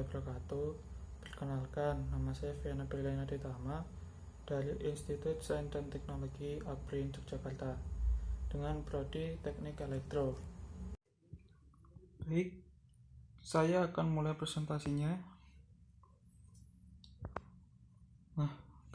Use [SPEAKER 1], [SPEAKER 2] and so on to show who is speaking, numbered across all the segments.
[SPEAKER 1] wabarakatuh. Perkenalkan, nama saya Viana Berliana Ditama dari Institut Sains dan Teknologi ABRIN Yogyakarta dengan prodi Teknik Elektro. Baik, saya akan mulai presentasinya.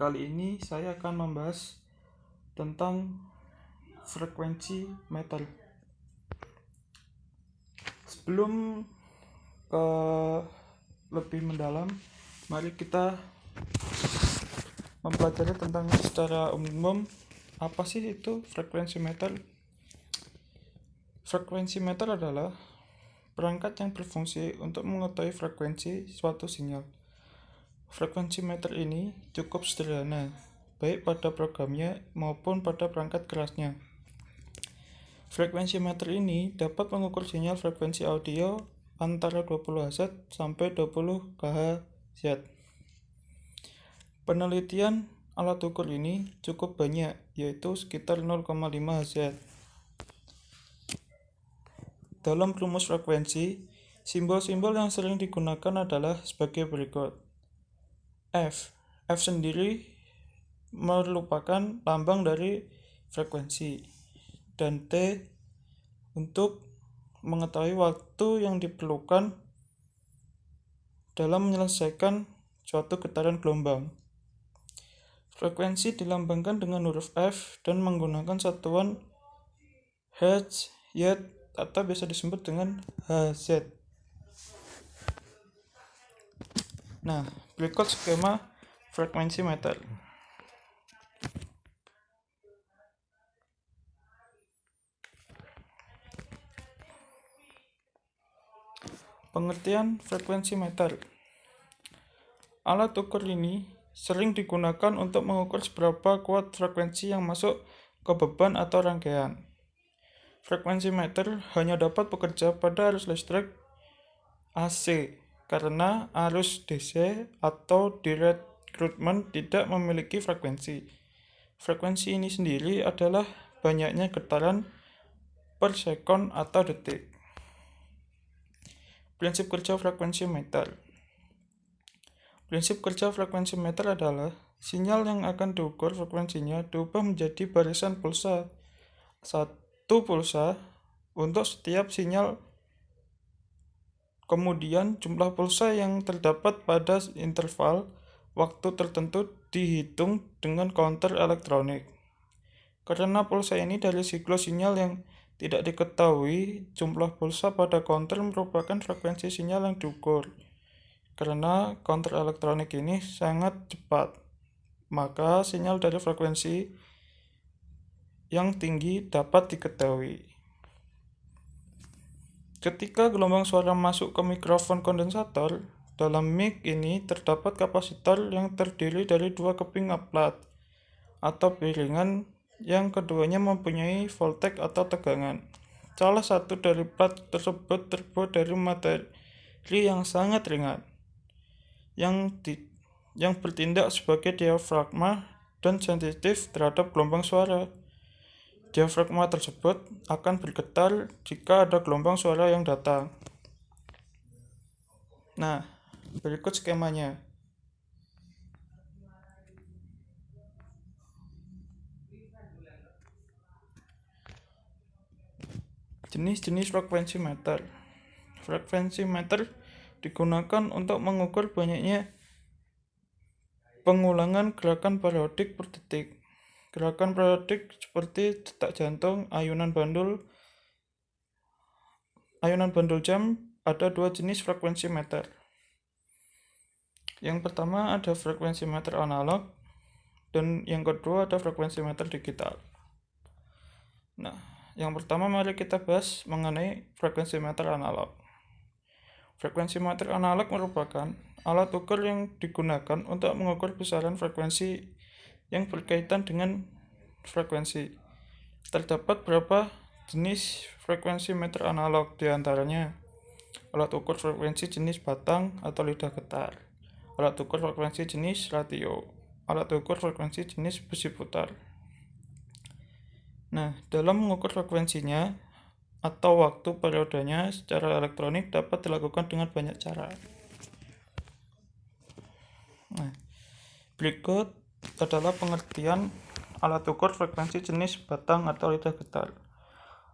[SPEAKER 1] Kali ini saya akan membahas tentang frekuensi metal. Sebelum ke lebih mendalam, mari kita mempelajari tentang secara umum apa sih itu frekuensi metal. Frekuensi metal adalah perangkat yang berfungsi untuk mengetahui frekuensi suatu sinyal. Frekuensi meter ini cukup sederhana, baik pada programnya maupun pada perangkat kerasnya. Frekuensi meter ini dapat mengukur sinyal frekuensi audio antara 20 Hz sampai 20 kHz. Penelitian alat ukur ini cukup banyak, yaitu sekitar 0,5 Hz. Dalam rumus frekuensi, simbol-simbol yang sering digunakan adalah sebagai berikut. F sendiri merupakan lambang dari frekuensi, dan T untuk mengetahui waktu yang diperlukan dalam menyelesaikan suatu getaran gelombang. Frekuensi dilambangkan dengan huruf F dan menggunakan satuan Hertz, Yard, atau biasa disebut dengan Hz. Nah, berikut skema frekuensi meter. Pengertian frekuensi meter. Alat ukur ini sering digunakan untuk mengukur seberapa kuat frekuensi yang masuk ke beban atau rangkaian. Frekuensi meter hanya dapat bekerja pada arus listrik AC karena arus DC atau direct current tidak memiliki frekuensi. Frekuensi ini sendiri adalah banyaknya getaran per sekon atau detik. Prinsip kerja frekuensi meter. Prinsip kerja frekuensi meter adalah sinyal yang akan diukur frekuensinya diubah menjadi barisan pulsa. Satu pulsa untuk setiap sinyal. Kemudian jumlah pulsa yang terdapat pada interval waktu tertentu dihitung dengan counter elektronik. Karena pulsa ini dari siklus sinyal yang tidak diketahui, jumlah pulsa pada counter merupakan frekuensi sinyal yang diukur. Karena counter elektronik ini sangat cepat, maka sinyal dari frekuensi yang tinggi dapat diketahui. Ketika gelombang suara masuk ke mikrofon kondensator, dalam mic ini terdapat kapasitor yang terdiri dari dua keping plat atau piringan yang keduanya mempunyai voltage atau tegangan. Salah satu dari plat tersebut terbuat dari materi yang sangat ringan, yang bertindak sebagai diafragma dan sensitif terhadap gelombang suara. Diafragma tersebut akan bergetar jika ada gelombang suara yang datang. Nah, berikut skemanya. Jenis-jenis frekuensi meter. Frekuensi meter digunakan untuk mengukur banyaknya pengulangan gerakan periodik per detik. Gerakan periodik seperti detak jantung, ayunan bandul jam. Ada dua jenis frekuensi meter. Yang pertama ada frekuensi meter analog, dan yang kedua ada frekuensi meter digital. Nah, yang pertama mari kita bahas mengenai frekuensi meter analog. Frekuensi meter analog merupakan alat ukur yang digunakan untuk mengukur besaran frekuensi yang berkaitan dengan frekuensi. Terdapat beberapa jenis frekuensi meter analog, diantaranya alat ukur frekuensi jenis batang atau lidah getar, alat ukur frekuensi jenis radio, alat ukur frekuensi jenis besi putar. Nah, dalam mengukur frekuensinya atau waktu periodenya secara elektronik dapat dilakukan dengan banyak cara. Nah, berikut adalah pengertian alat ukur frekuensi jenis batang atau lidah getar.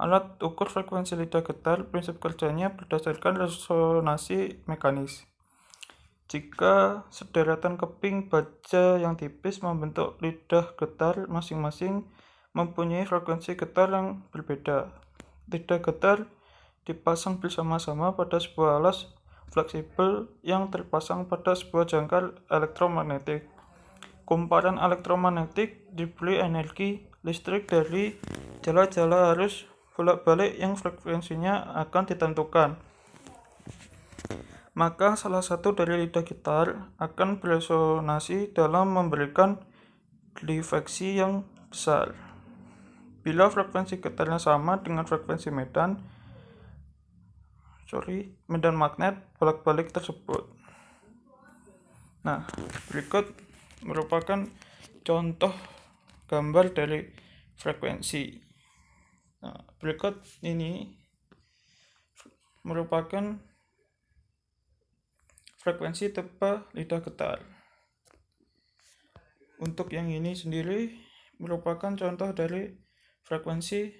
[SPEAKER 1] Alat ukur frekuensi lidah getar prinsip kerjanya berdasarkan resonansi mekanis. Jika sederetan keping baja yang tipis membentuk lidah getar, masing-masing mempunyai frekuensi getar yang berbeda. Lidah getar dipasang bersama-sama pada sebuah alas fleksibel yang terpasang pada sebuah jangkar elektromagnetik. Kumparan elektromagnetik diberi energi listrik dari jala-jala arus bolak-balik yang frekuensinya akan ditentukan. Maka salah satu dari lidah gitar akan beresonansi dalam memberikan difleksi yang besar. Bila frekuensi getarnya sama dengan frekuensi medan magnet bolak-balik tersebut. Nah, berikut merupakan contoh gambar dari frekuensi. Nah, berikut ini merupakan frekuensi tipe lidah getar. Untuk yang ini sendiri merupakan contoh dari frekuensi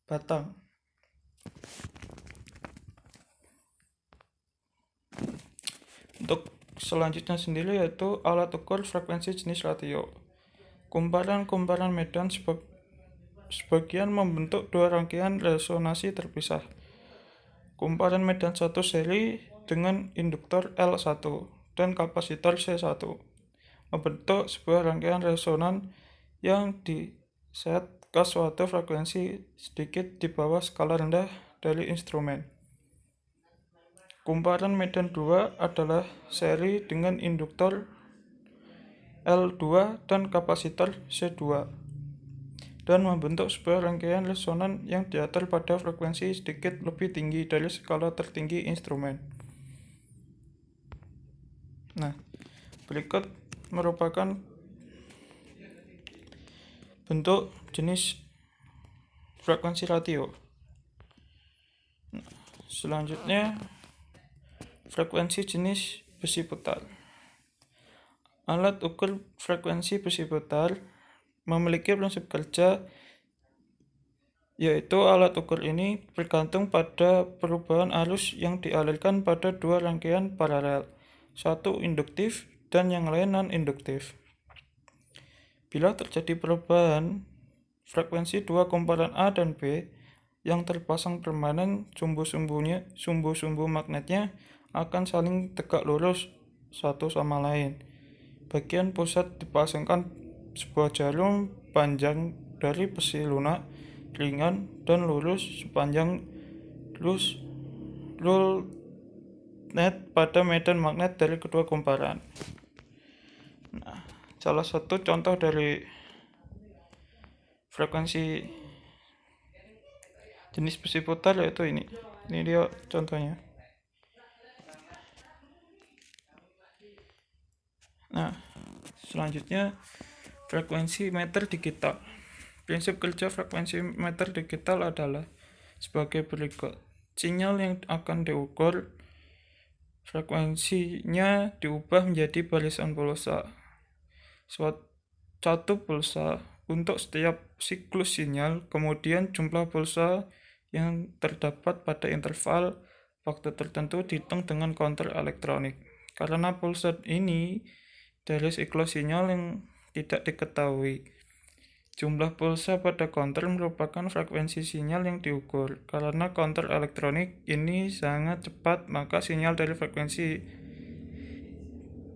[SPEAKER 1] batang. Untuk selanjutnya sendiri yaitu alat ukur frekuensi jenis radio. Kumparan-kumparan medan sebagian membentuk dua rangkaian resonansi terpisah. Kumparan medan satu seri dengan induktor L1 dan kapasitor C1 membentuk sebuah rangkaian resonan yang diset ke suatu frekuensi sedikit di bawah skala rendah dari instrumen. Kumparan medan 2 adalah seri dengan induktor L2 dan kapasitor C2 dan membentuk sebuah rangkaian resonan yang diatur pada frekuensi sedikit lebih tinggi dari skala tertinggi instrumen. Nah, berikut merupakan bentuk jenis frekuensi radio. Nah, selanjutnya frekuensi jenis besi putar. Alat ukur frekuensi besi putar memiliki prinsip kerja yaitu alat ukur ini bergantung pada perubahan arus yang dialirkan pada dua rangkaian paralel, satu induktif dan yang lain non-induktif. Bila terjadi perubahan frekuensi dua kumparan A dan B yang terpasang permanen, sumbu-sumbu magnetnya akan saling tegak lurus satu sama lain. Bagian pusat dipasangkan sebuah jarum panjang dari besi lunak ringan dan lurus sepanjang rule net pada medan magnet dari kedua kumparan. Nah, salah satu contoh dari frekuensi jenis besi putar yaitu ini. Ini dia contohnya. Nah, selanjutnya frekuensi meter digital. Prinsip kerja frekuensi meter digital adalah sebagai berikut. Sinyal yang akan diukur frekuensinya diubah menjadi barisan pulsa. Satu pulsa untuk setiap siklus sinyal, kemudian jumlah pulsa yang terdapat pada interval waktu tertentu dihitung dengan counter elektronik. Karena pulsa ini dari siklus sinyal yang tidak diketahui, jumlah pulsa pada counter merupakan frekuensi sinyal yang diukur. Karena counter elektronik ini sangat cepat, maka sinyal dari frekuensi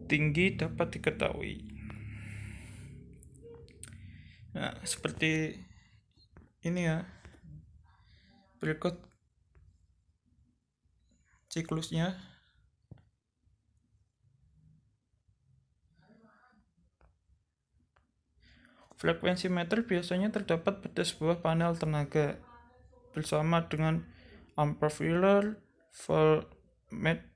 [SPEAKER 1] tinggi dapat diketahui. Nah, seperti ini ya. Berikut siklusnya. Frekuensi meter biasanya terdapat pada sebuah panel tenaga bersama dengan amplifier, voltmeter.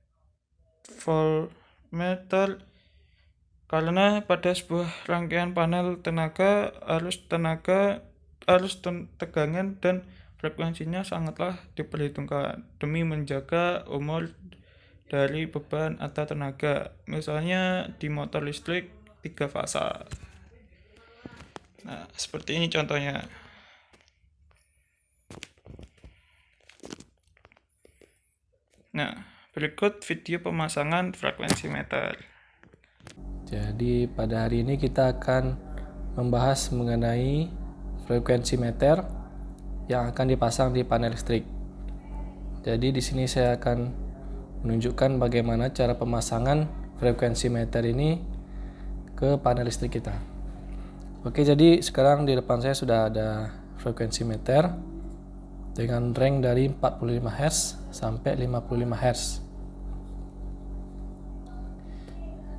[SPEAKER 1] Karena pada sebuah rangkaian panel tenaga arus tegangan dan frekuensinya sangatlah diperhitungkan demi menjaga umur dari beban atau tenaga. Misalnya di motor listrik 3 fasa. Nah, seperti ini contohnya. Nah, berikut video pemasangan frekuensi meter.
[SPEAKER 2] Jadi pada hari ini kita akan membahas mengenai frekuensi meter yang akan dipasang di panel listrik. Jadi di sini saya akan menunjukkan bagaimana cara pemasangan frekuensi meter ini ke panel listrik kita. Oke, jadi sekarang di depan saya sudah ada frekuensi meter dengan range dari 45 Hz sampai 55 Hz.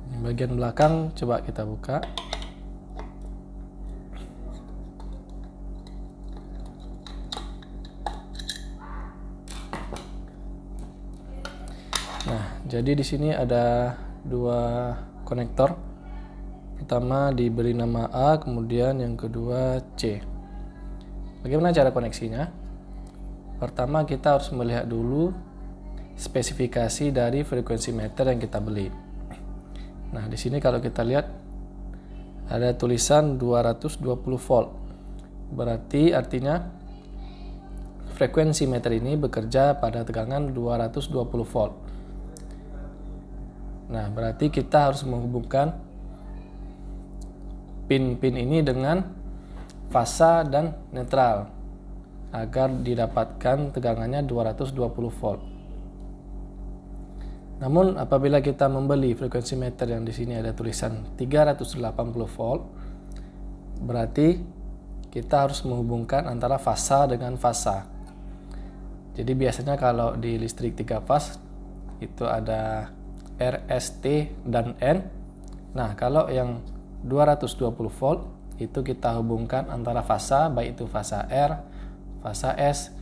[SPEAKER 2] Di bagian belakang coba kita buka. Nah, jadi di sini ada dua konektor. Pertama diberi nama A, kemudian yang kedua C. Bagaimana cara koneksinya? Pertama kita harus melihat dulu spesifikasi dari frekuensi meter yang kita beli. Nah, di sini kalau kita lihat ada tulisan 220 volt. Berarti artinya frekuensi meter ini bekerja pada tegangan 220 volt. Nah, berarti kita harus menghubungkan pin-pin ini dengan fasa dan netral agar didapatkan tegangannya 220 volt. Namun apabila kita membeli frekuensi meter yang di sini ada tulisan 380 volt, berarti kita harus menghubungkan antara fasa dengan fasa. Jadi biasanya kalau di listrik 3 fas itu ada R, S, T, dan N. Nah, kalau yang 220 volt itu kita hubungkan antara fasa, baik itu fasa R, fasa S,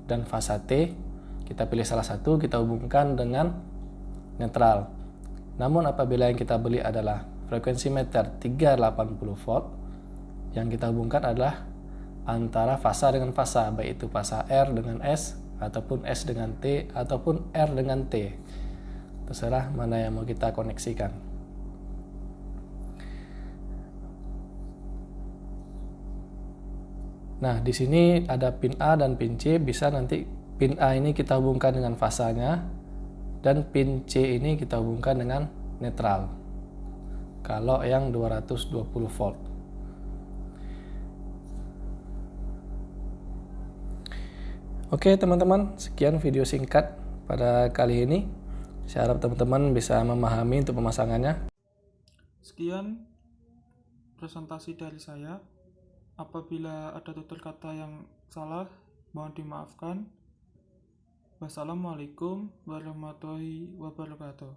[SPEAKER 2] dan fasa T. Kita pilih salah satu, kita hubungkan dengan netral. Namun apabila yang kita beli adalah frekuensi meter 380 volt, yang kita hubungkan adalah antara fasa dengan fasa, baik itu fasa R dengan S, ataupun S dengan T, ataupun R dengan T. Terserah mana yang mau kita koneksikan. Nah, di sini ada pin A dan pin C. Bisa nanti pin A ini kita hubungkan dengan fasanya, dan pin C ini kita hubungkan dengan netral kalau yang 220 volt. Oke teman-teman, sekian video singkat pada kali ini. Saya harap teman-teman bisa memahami untuk pemasangannya.
[SPEAKER 1] Sekian presentasi dari saya. Apabila ada tutur kata yang salah, mohon dimaafkan. Wassalamualaikum warahmatullahi wabarakatuh.